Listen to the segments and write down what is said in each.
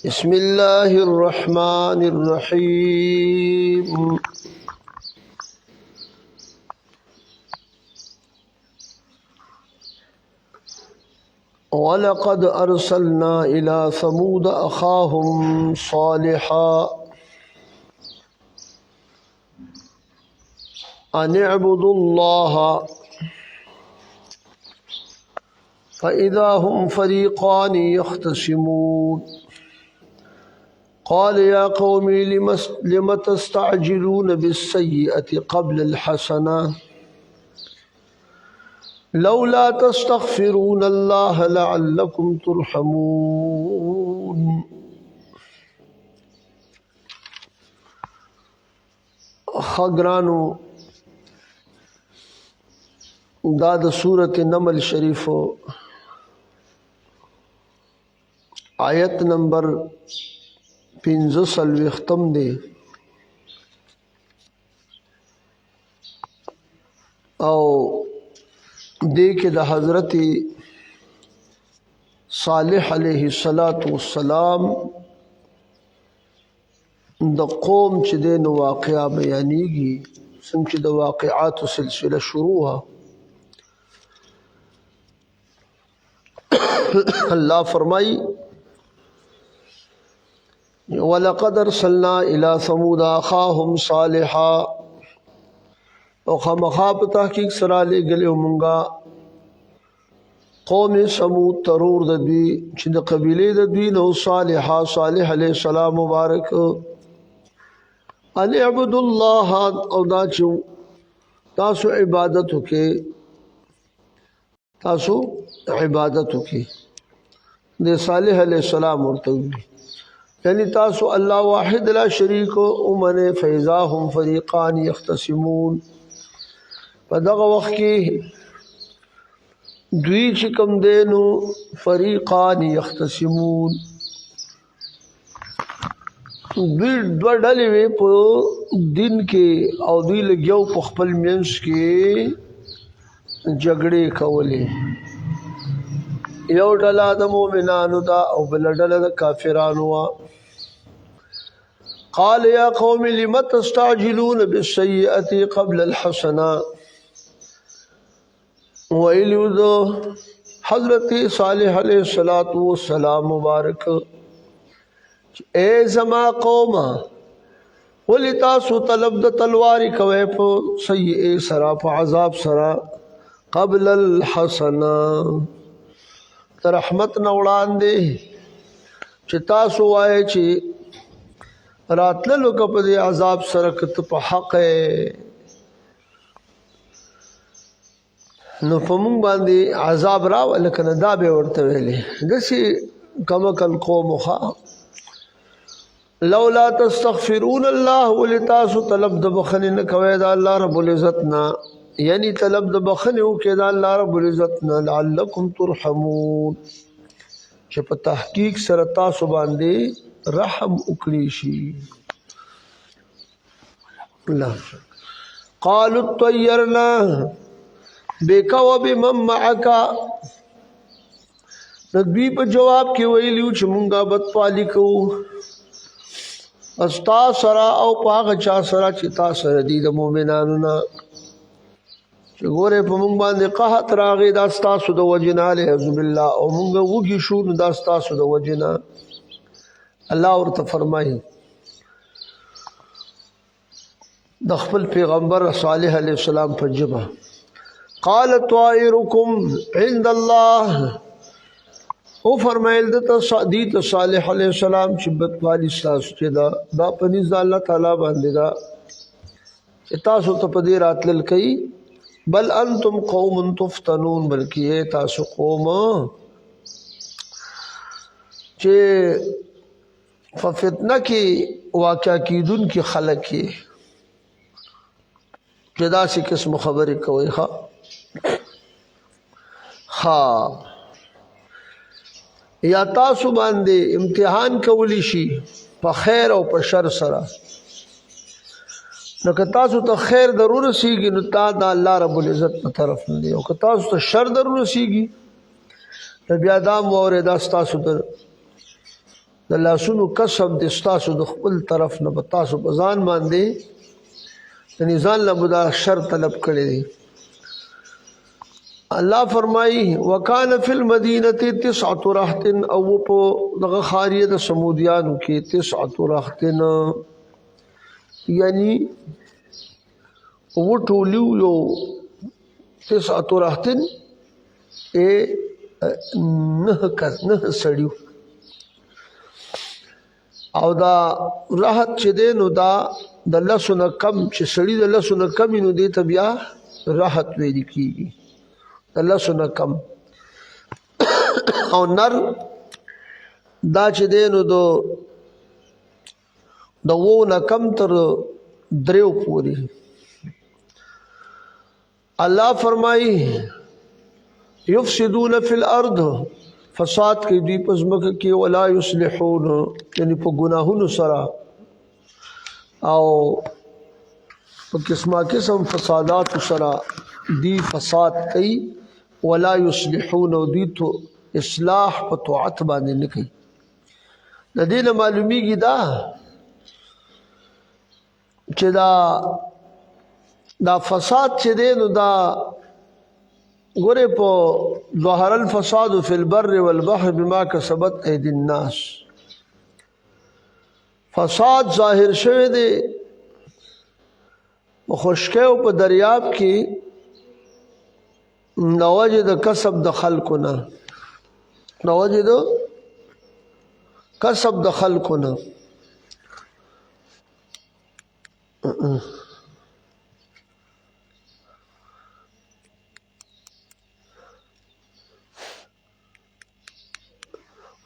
بسم الله الرحمن الرحيم ولقد أرسلنا إلى ثمود أخاهم صالحا أن اعبدوا الله فإذا هم فريقان يختصمون قال يا قوم لم تستعجلون بالسيئة قبل الحسنة لولا تستغفرون الله لعلكم ترحمون خگرانو دا د سورة نمل شریفو آیت نمبر 15 ختم دے او دیکھ دا حضرت صالح علیہ السلام دا قوم چی دین واقعہ بیانیگی سنچ دا واقعات سلسلہ شروع اللہ فرمائی وَلَقَدْ أَرْسَلْنَا إِلَى ثَمُودَ أَخَاهُمْ صَالِحًا او خامخاب تحقیق سرا لے گلے منگا قوم سمود ترور دوی چې د قبیله دوی نو صالح علیہ السلام مبارک ان اعبدوا الله او دا چې تاسو عبادت وکي د صالح علیہ السلام ورته یعنی تاسو الله واحد لا شریک او من فیضا هم فریقان یختصمون په دغه وخت کې دوی چې کوم دینو فریقان یختصمون دوی دوه ډلې وې په دین کې او دوی لګیاو په خپل منځ کې جګړې کولې یو ډله د مؤمنانو دا او بل ډله د کافرانو قال يا قوم لم تستعجلون بالسيئة قبل الحسنة ویلو دو حضرت صالح علیہ السلام مبارک اے زما قوم ولی تاسو طلب د تلواری کوي په سیئ سرا په عذاب سرا قبل الحسنة رحمت نوړان دي چې تاسو وای چې راتللو په دې عذاب سره کته په حق نو په مونږ باندې عذاب راو لکه دا به ورته ویلې دسی کمکل قوم خا لولا تستغفرون الله ولتاسو طلب د بخنه نه کوي دا الله رب العزت نا یعنی طلب د بخنه او کې دا الله رب العزت نا لعلکم ترحمون چې په تحقیق سره تاسو باندې رحم وکړي شي الله قالوا طيرنا بك وبمن معك ندوی په جواب کې ویلو چې مونږه بدپالی کوو استا سرا او پاغ چا سرا چې تا سره دي د مؤمنانو نه چې ګوره په مونږ باندې قحط راغی دا ستاسو د وجنا له عزب الله او مونږ وږي شو دا ستاسو د وجنا الله ورته فرمایي د خپل پیغمبر صالح علیہ السلام په جبه قال طائركم عند الله او فرمایل د تصدیق صالح علیہ السلام چې بدوالی تاسو چې دا پنځ الله تعالی باندې دا چې تاسو ته په دې راتلل کوي بل انتم قوم تفتنون بلکې تاسو قوم چې فتنه کې واقع کیدون کې خلک کې جدا سی قسم خبرې کوي ها یا تاسو باندې امتحان کولی شي په خیر او په شر سره نو که تاسو ته خیر ضرور رسیږي نو تا د الله رب العزت په طرف نه دی او که تاسو ته شر ضرور رسیږي بیا دا مورې دا ستاسو د لاسونو کسب د ستاسو د خپل طرف نه په تاسو په ځان باندې د ځان له به دا شر طلب کړی دی الله فرمایي وکانه فی المدینه 9 رهط او په دغه خاریه د سمودیانو کې 9 رهط یعنی او ټولیو یو 9 رهط نه سړیو او دا راحت چې دی نو دا د لسو نه کم چې سړي د لسو نه کم نو دی ته بیا راحت ویل کېږي د لسو نه کم او نر دا چې دی نو د وو نه کم تر دریو پورې الله فرمایي یفسدون فی الارض فساد کې دوی په ځمکه کې ولا یصلحون یعنی په ګناهونو سره او په قسم فسادات سره دی فساد کوي ولا یصلحون او دوی تو اصلاح په طاعت باندې نه کوي د دې نه معلومیږي دا چې دا فساد چې دی نو دا ګوره په ظهر الفساد فی البر والبحر بما کسبت ایدی الناس فساد ظاهر شوی دی خشکی او په دریاب کې نوجه د کسب د خلقونه نوجه د کسب د خلقونه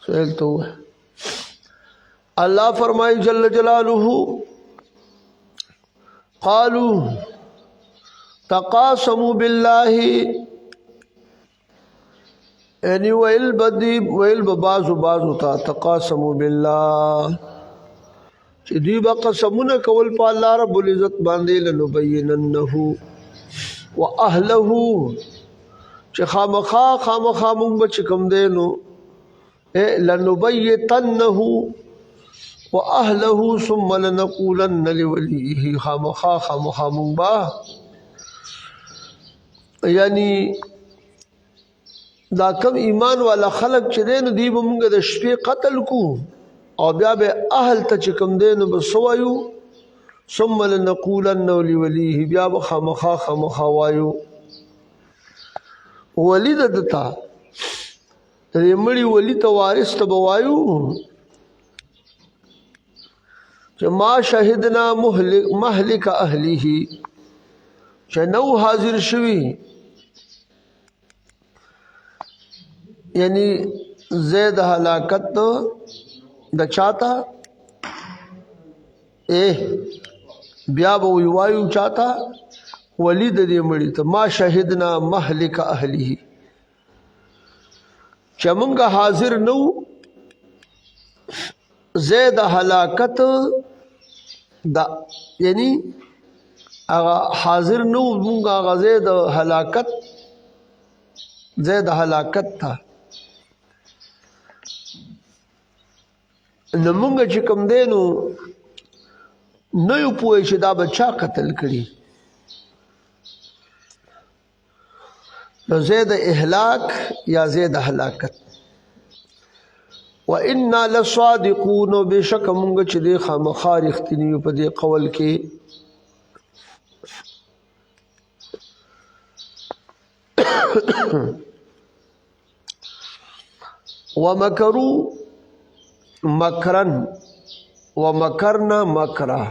سوال تو اللہ فرمائی جل جلالہ قالوا تقاسموا بالله یعنی ویل بازو تا تقاسموا بالله چې دوی با قسمونه کول په الله رب العزت باندې لنبیننه واهله چې خامخا مونږ به چې کوم دی نو لنبیتنه واهله ثم لنقولن لوليه خامخا مونږ با یعنی دا کم ایمان والا خلق چې دی نو دی به مونږ د شپې قتل کو او بیا به اهل ته چې کوم دی نو به سوایو ثم لنقولن لوليه بیا به خامخا وایو ولی دتا دې مړی ولی ته وارث ته بوایو چې ما شهدنا مهلك اهله چې نو حاضر شوی یعنی زید هلاکت د چاته بیا به وایو چاته ولی د دې مړی ته ما شهدنا مهلك اهله چې مونږه حاضر نو زید هلاکت دا یعنی هغه حاضر نو مونږه هغه زید هلاکت تا نو مونږه چې کوم دی نو نه یو پوه چې دا بچا قتل کړي نو زید اهلاک یا زید هلاکت وَإِنَّا لَصَادِقُونَ بشک مونږ چې دی خامخا رښتینی په دې قول کې وَمَكَرُوا مَكْرًا وَمَكَرْنَا مَكْرًا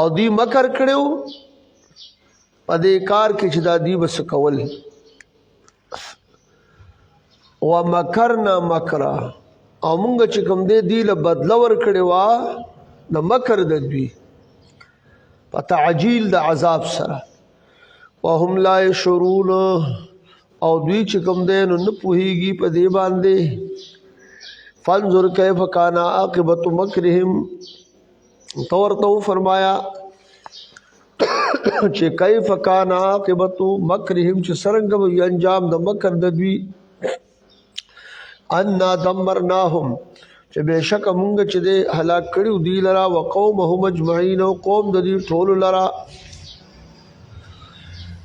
او دی مکر کړو په دې کار کې چې دا دی بس کول ومکرنا مکرا او مونږ چې کوم دی له بدل ور کړی وا د مکر د دوی په تعجیل د عذاب سره وهم لا يشعرون او دوی چې کوم دی نو نه پوهیږي په دې باندې فانظر کیف کان عاقبت مکرهم تورته فرمایا چې کیف کان عاقبت مکرهم چې څنګه وي انجام د مکر د دوی انا دمرناهم چې بشک مونږ چې دې هلاک کړیو دی لرا وقومهم اجمعین او قوم د دې ټول لرا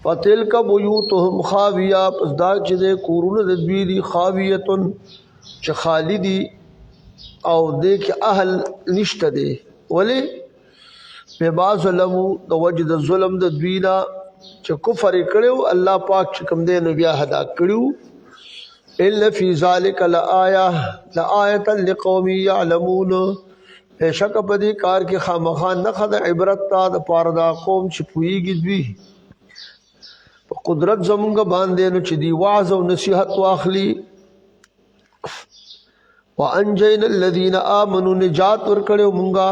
فتلک بیوتهم خاویہ پس دا چې دې کورونه د دوی دي خاویتن چې خالدی او دې کې اهل نشته دي ولی بما ظلمو د وجد ظلم د دوی نه چې کفر کړو الله پاک چې کوم دې نو بیا هلاک کړیو الا فی ذلک لآیه لقوم یعلمون بشک په دې کار کې خامخا نخ د عبرت تا د پاره دا قوم چې پویږي دوی په قدرت زمونږ باندې نو چې دی واعظ او نصیحت واخلي وانجینا الذین آمنوا نجات ورکړو مونږه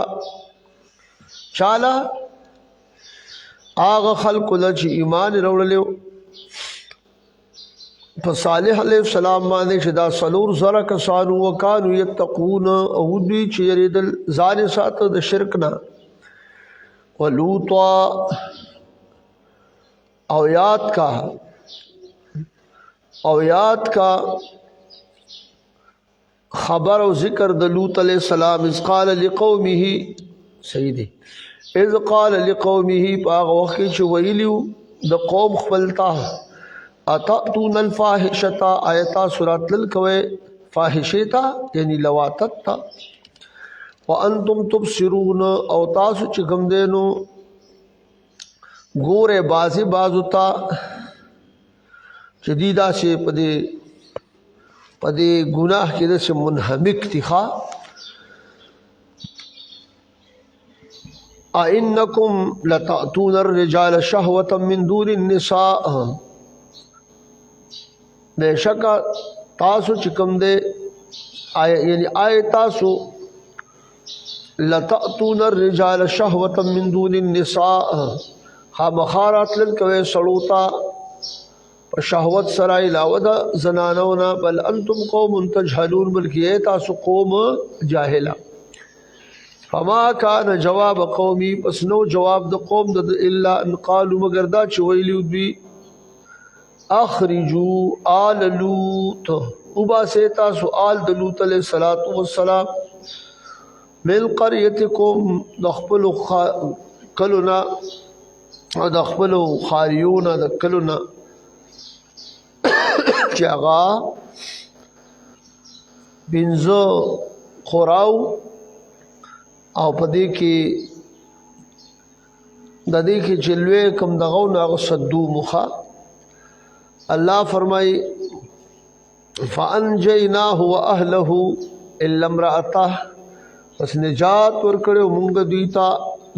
چاله آغا خلق لچ ایمان روڑلیو فصالح علیہ السلام باندې چې دا سلور زره کسانو وکانو یتقون او دوی چې یریدل ځان ساته د شرک نه ولوطا او یاد کا خبر او ذکر د لوط علیہ السلام اذ قال لقومه سیدی اذ قال لقومه باغ وخت چې ویلیو د قوم خپلتا اتاتون الفاحشتا آیتا سورات للکوي فاحشتا یعنی لواتتا وانتم تبصرون او تاسو چې کوم دینو ګوره بازي بازوتا جديدا شي پدې ګناه کې د منهمک تخا أئنكم لتأتون الرجال شهوة من دون النساء بشک تاسو چکم دے یعنی آئے تاسو لتأتون الرجال شهوة من دون النساء مخارات للکوے سڑوتا شهوت سرائی لاودا زنانونا بل انتم قوم تجهلون بلکی اے تاسو قوم جاہلا فما کان جواب قومی پس نو جواب د قوم د الا ان قالوا مگر دا چې ویلیو دوی اخرجوا آل لوط وبا سیتا سوال د لوط علیہ الصلوۃ والسلام من قريتكم دخل کلنا دخل خاریون د کلنا چاغا بنزو خوراو او پدې کې د دې کې جلوه کم دغه نو صدو مخا الله فرمای فانجیناه واهله الا امراته پس نجات ورکړو مونږ دوی ته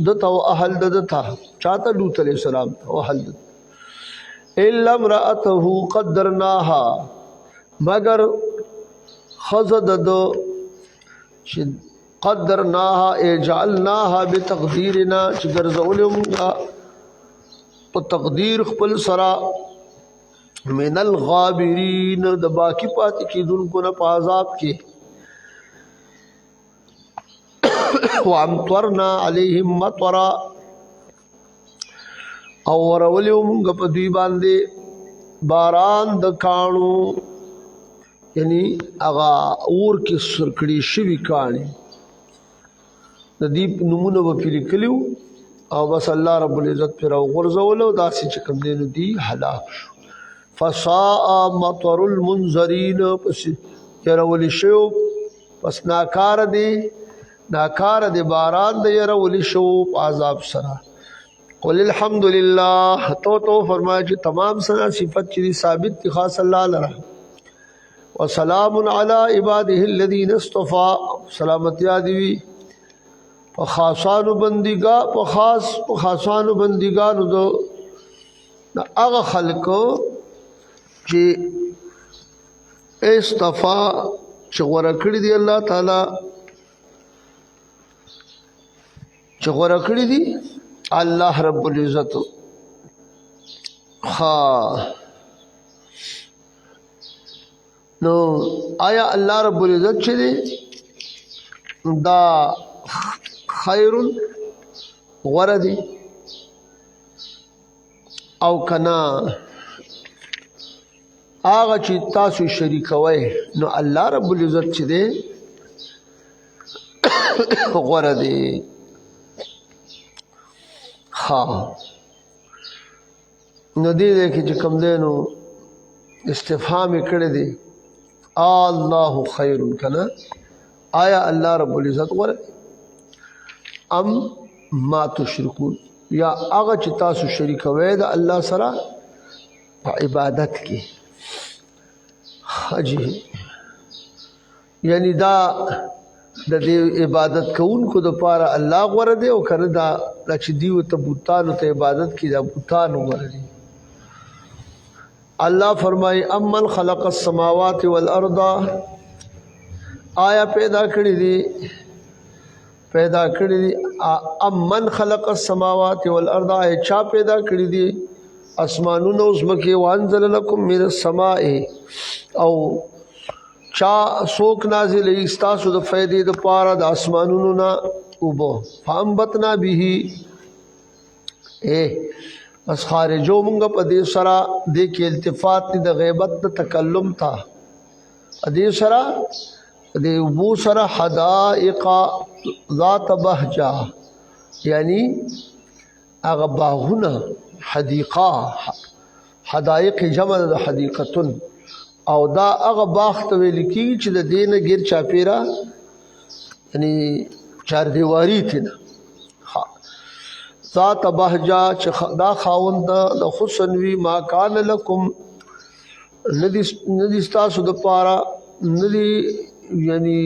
دته او اهل دته چاته لوط علیہ السلام او اهل الا امراته قدرناها مگر خزد دو قدرناها اجعلناها بتقديرنا چې ګرځولمغه په تقدیر خپل سرا من الغابرین د باقی پاتې کیدونکو نه په عذاب کې وامطرنا عليهم مطرا او ورولمغه په دوی باندې باران د کانو یعنی اغا اور کې سرکړی شوی کانی د دې نمونه په لیکلو او بس الله رب العزت پر غرزول او داسې چې کوم دین دي هلاک شو فصاء مطر المنذرین پس يرول شو پس ناکار دي باران د يرول شو عذاب سره قل الحمد لله تو فرمایا چې تمام سنا صفت چې ثابت دي خاص الله لرا وسلام علی عباده الذين اصطفى سلامتی دی خاصانو بندگانو دو هغه خلکو چې استفا چې غوړه کړی دی الله تعالی چې غوړه کړی دی الله رب العزت نو آیا الله رب العزت چې دی دا خیر غردی او کنا هغه چې تاسو شریکوي نو الله رب العزت چې دی غوره دی. ها نو دې کې چې کوم دی نو استفهام یې کړی دی الله خیر کنه آیا الله رب العزت غوره ام ما تشركون یا هغه چې تاسو شریکوي د الله سره په عبادت کې. حاجی یعنی دا د دې عبادت کوونکو د پاره الله غوره دی او کنه دا چې دیو ته بوتانو ته عبادت کې دا بوتانو غوره دی. الله فرمای امن خلق السماوات والارض آیا پیدا کړی دی امن خلق السماوات والارض آیا چا پیدا کړی دی اسمانونو او زمکه وانزل لكم من السماء او چا سوک نازل استاسو د فائدې د پاره د اسمانونو نا وبو فانبتنا به بس خارجو مونږ په دې سره د کې التفات د غیبت د تکلم تا دې سره د وبو سره حدائق ذات بهجه یعنی هغه باغونه حدیقه حدائق جمع د حدیقتن او دا هغه باغ ته ویل کیږي چې د دینه غیر چاپیرا یعنی چار دیواری تینا ذات بهجا چې دا خاوند د حسن وی ما کان لکم ندی تاسو د پارا ندی یعنی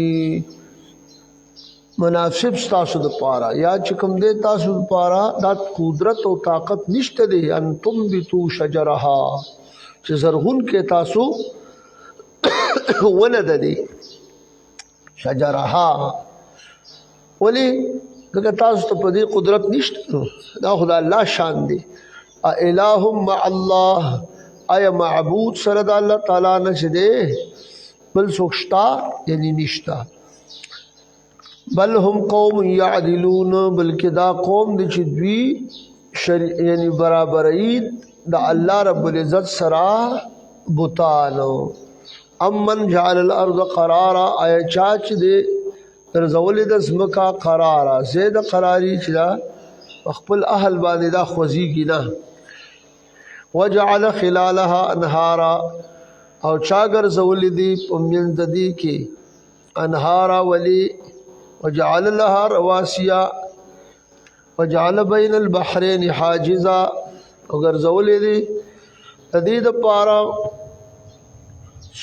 مناسب تاسو د پارا یا چې کوم دې تاسو د پارا دا قدرت او طاقت نشته دی ان تم بتو شجرها چې زرغون کې تاسو ولد دی شجرها ولی دغه تاسو ته په دې قدرت نشته دا خدای الله شان دی. الہ مع الله ایا معبود سره د الله تعالی نشته بل سوکشتا یعنی نشتا بل هم قوم يعدلون بلکې دا قوم د چې دوی یعنی برابرۍ د الله رب العزت سره بوتانو. امن جعل الارض قرارا آیا چا چې د رزول د زمکا قرارا زید قراری چې دا خپل اهل باندې دا خوځيږي نه وجعل خلالها انهارا او چا ګرځول دي په منځ دي کې انهارا ولی وجعل لها رواسیا وجعل بین البحرین حاجزا اگر زولې دي تدید پارا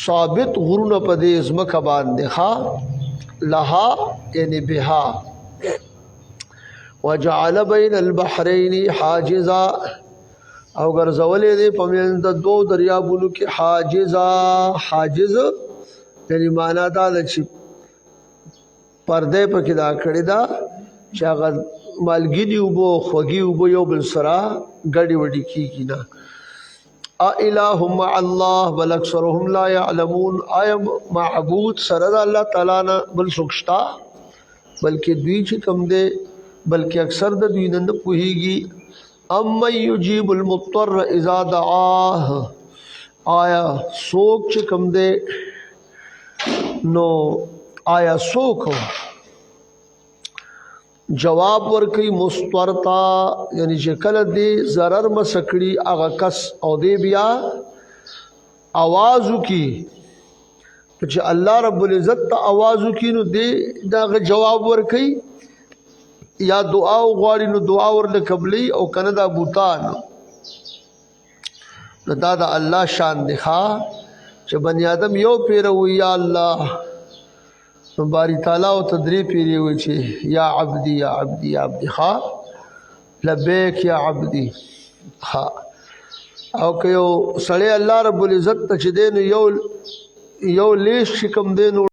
ثابت غرونه په دې زمکه باندې ها لها یعنی بها وجعل بین البحرین حاجزا او اگر زولې دي په من د دوه دریابونو کې حاجزا حاجز یعنی معنا دا چې پرده پکې دا کړی دا چې هغه مالګینی وبو خوږی وبو یو بل سره ګډي وډي کیږي نه. الہ مع الله بل اکثرهم لا يعلمون آیا معبود سره د الله تعالی نه بل سوکشتا بلکې دوی چې کم دي بلکې اکثر د دوی نه پوهیږي. اما یجیب المضطر اذا دعاه آیا سوک چې کم دي نو آیا سوک جواب ورکي مستورتا یعنی چې کله دی ضرر مسکړي هغه کس او دی بیا आवाज وکي چې الله رب العزت ته आवाज وکي نو دی دا جواب ورکي یا دعا غواړي نو دعا ورله قبلي او کنه دا بوتان نو دا د الله شان دی ښا چې بنی آدم یو پیروي یا الله باری تعالی او تدری پیری وی چې یا عبدی یا عبدی یا عبدی خا لبیک یا عبدی خا او که یو سړی الله رب العزت ته چې دین یو لیش کم دین